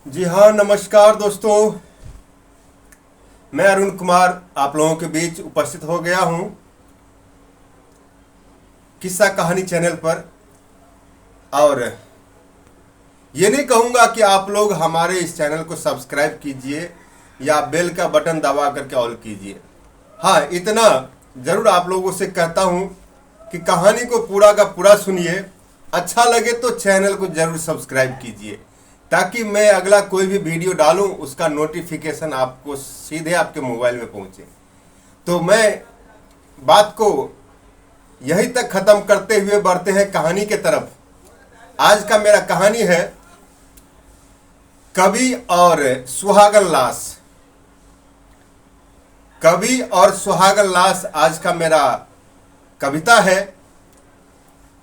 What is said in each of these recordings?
जी हाँ, नमस्कार दोस्तों। मैं अरुण कुमार आप लोगों के बीच उपस्थित हो गया हूँ किस्सा कहानी चैनल पर। और ये नहीं कहूँगा कि आप लोग हमारे इस चैनल को सब्सक्राइब कीजिए या बेल का बटन दबा करके ऑल कीजिए। हाँ, इतना ज़रूर आप लोगों से कहता हूँ कि कहानी को पूरा का पूरा सुनिए। अच्छा लगे तो चैनल को ज़रूर सब्सक्राइब कीजिए ताकि मैं अगला कोई भी वीडियो डालूं उसका नोटिफिकेशन आपको सीधे आपके मोबाइल में पहुंचे। तो मैं बात को यहीं तक ख़त्म करते हुए बढ़ते हैं कहानी के तरफ। आज का मेरा कहानी है कवि और सुहागन लाश। कवि और सुहागन लाश आज का मेरा कविता है।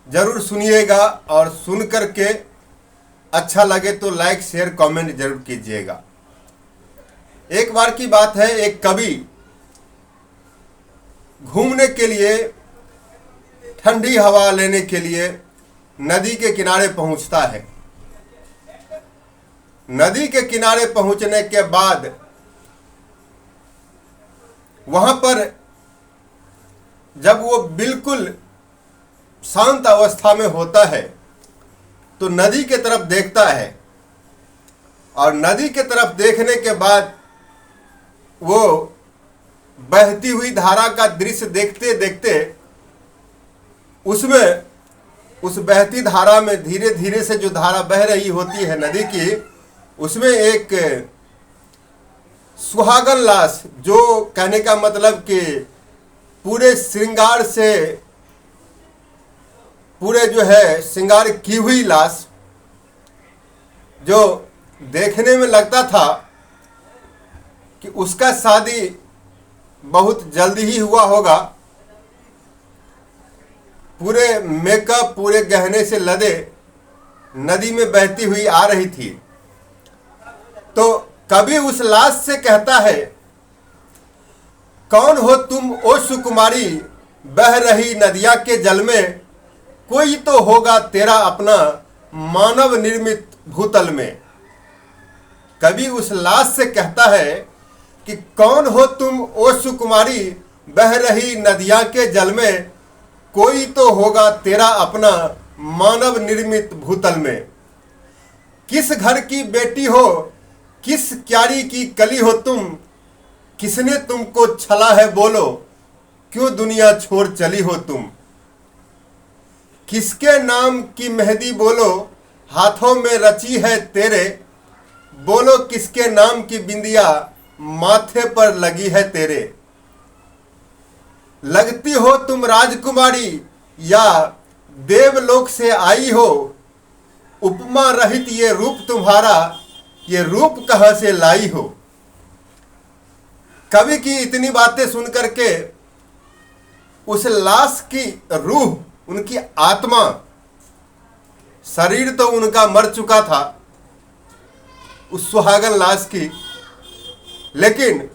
ज़रूर सुनिएगा और सुन करके अच्छा लगे तो लाइक शेयर कमेंट जरूर कीजिएगा। एक बार की बात है, एक कवि घूमने के लिए, ठंडी हवा लेने के लिए नदी के किनारे पहुंचता है। नदी के किनारे पहुंचने के बाद वहां पर जब वो बिल्कुल शांत अवस्था में होता है तो नदी के तरफ देखता है और नदी के तरफ देखने के बाद वो बहती हुई धारा का दृश्य देखते देखते उसमें, उस बहती धारा में धीरे धीरे से जो धारा बह रही होती है नदी की, उसमें एक सुहागन लाश, जो कहने का मतलब कि पूरे श्रृंगार से, पूरे जो है श्रृंगार की हुई लाश, जो देखने में लगता था कि उसका शादी बहुत जल्दी ही हुआ होगा, पूरे मेकअप, पूरे गहने से लदे नदी में बहती हुई आ रही थी। तो कवि उस लाश से कहता है, कौन हो तुम ओ सुकुमारी, बह रही नदिया के जल में, कोई तो होगा तेरा अपना मानव निर्मित भूतल में। कवि उस लाश से कहता है कि कौन हो तुम ओ सुकुमारी, बह रही नदिया के जल में, कोई तो होगा तेरा अपना मानव निर्मित भूतल में। किस घर की बेटी हो, किस क्यारी की कली हो तुम, किसने तुमको छला है बोलो, क्यों दुनिया छोड़ चली हो तुम। किसके नाम की मेहंदी बोलो, हाथों में रची है तेरे, बोलो किसके नाम की बिंदिया, माथे पर लगी है तेरे। लगती हो तुम राजकुमारी या देवलोक से आई हो, उपमा रहित ये रूप तुम्हारा, ये रूप कहां से लाई हो। कवि की इतनी बातें सुन करके उस लाश की रूह, उनकी आत्मा, शरीर तो उनका मर चुका था उस सुहागन लाश की, लेकिन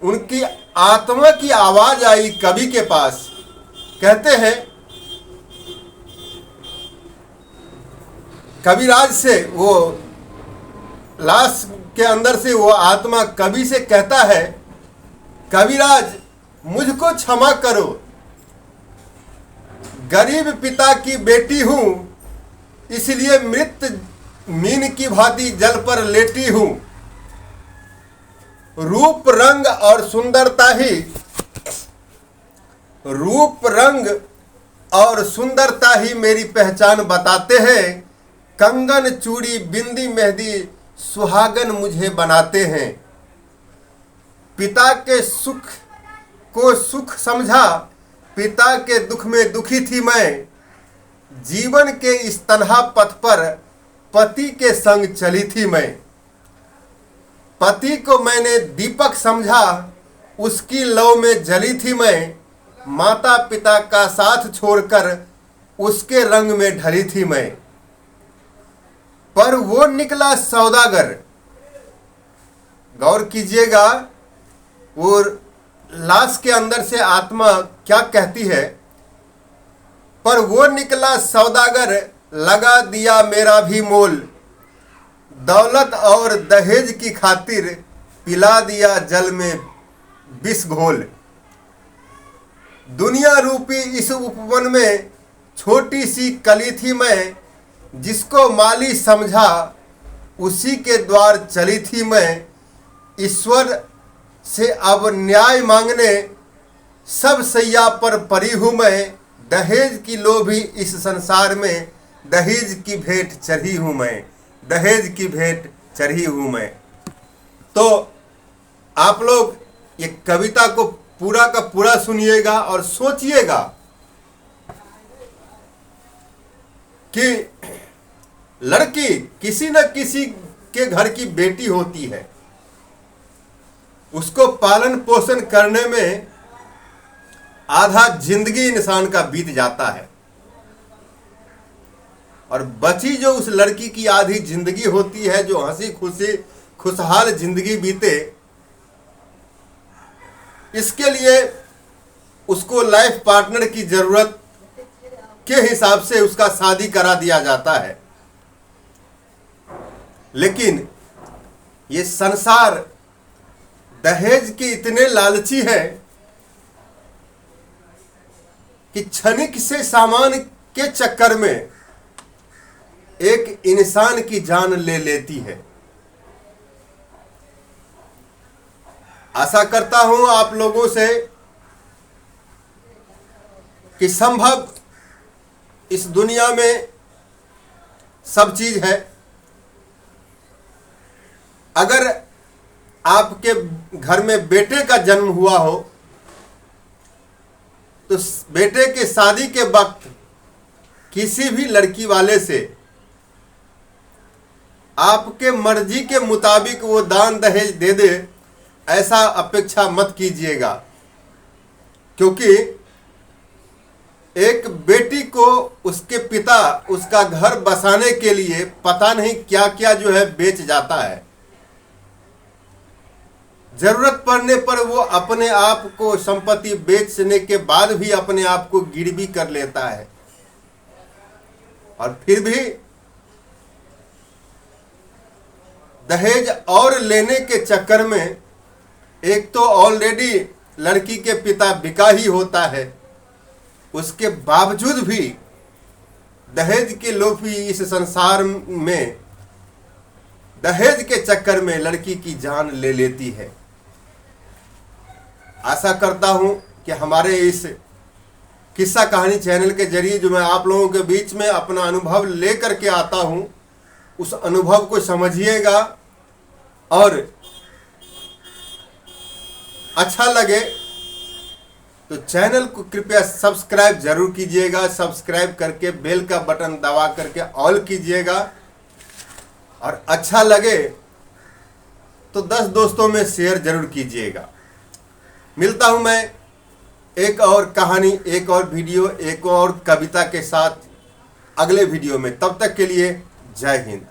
उनकी आत्मा की आवाज आई कवि के पास। कहते हैं कविराज से, वो लाश के अंदर से वो आत्मा कवि से कहता है, कविराज मुझको क्षमा करो, गरीब पिता की बेटी हूं, इसलिए मृत मीन की भांति जल पर लेटी हूं। रूप रंग और सुंदरता ही, रूप रंग और सुंदरता ही मेरी पहचान बताते हैं, कंगन चूड़ी बिंदी मेहंदी सुहागन मुझे बनाते हैं। पिता के सुख को सुख समझा, पिता के दुख में दुखी थी मैं, जीवन के इस तन्हा पथ पर पति के संग चली थी मैं। पति को मैंने दीपक समझा, उसकी लौ में जली थी मैं, माता पिता का साथ छोड़कर उसके रंग में ढली थी मैं। पर वो निकला सौदागर। गौर कीजिएगा, वो लाश के अंदर से आत्मा क्या कहती है। पर वो निकला सौदागर, लगा दिया मेरा भी मोल, दौलत और दहेज की खातिर पिला दिया जल में विष घोल। दुनिया रूपी इस उपवन में छोटी सी कली थी मैं, जिसको माली समझा उसी के द्वार चली थी मैं। ईश्वर से अब न्याय मांगने सब सैया पर पड़ी हूँ मैं। दहेज की लोभी इस संसार में, दहेज की भेंट चढ़ी हूँ मैं, दहेज की भेंट चढ़ी हूँ मैं। तो आप लोग ये कविता को पूरा का पूरा सुनिएगा और सोचिएगा कि लड़की किसी न किसी के घर की बेटी होती है, उसको पालन पोषण करने में आधा जिंदगी इंसान का बीत जाता है, और बची जो उस लड़की की आधी जिंदगी होती है, जो हंसी खुशी खुशहाल जिंदगी बीते, इसके लिए उसको लाइफ पार्टनर की जरूरत के हिसाब से उसका शादी करा दिया जाता है। लेकिन ये संसार दहेज के इतने लालची है कि क्षणिक से सामान के चक्कर में एक इंसान की जान ले लेती है। आशा करता हूं आप लोगों से कि संभव इस दुनिया में सब चीज है। अगर आपके घर में बेटे का जन्म हुआ हो तो बेटे के शादी के वक्त किसी भी लड़की वाले से आपके मर्जी के मुताबिक वो दान दहेज दे दे, ऐसा अपेक्षा मत कीजिएगा। क्योंकि एक बेटी को उसके पिता उसका घर बसाने के लिए पता नहीं क्या क्या जो है बेच जाता है। जरूरत पड़ने पर वो अपने आप को संपत्ति बेचने के बाद भी अपने आप को गिरवी कर लेता है, और फिर भी दहेज और लेने के चक्कर में एक तो ऑलरेडी लड़की के पिता बिका ही होता है, उसके बावजूद भी दहेज के लोभी इस संसार में दहेज के चक्कर में लड़की की जान ले लेती है। आशा करता हूं कि हमारे इस किस्सा कहानी चैनल के जरिए जो मैं आप लोगों के बीच में अपना अनुभव लेकर के आता हूं, उस अनुभव को समझिएगा और अच्छा लगे तो चैनल को कृपया सब्सक्राइब जरूर कीजिएगा। सब्सक्राइब करके बेल का बटन दबा करके ऑल कीजिएगा, और अच्छा लगे तो 10 दोस्तों में शेयर जरूर कीजिएगा। मिलता हूं मैं एक और कहानी, एक और वीडियो, एक और कविता के साथ अगले वीडियो में। तब तक के लिए जय हिंद।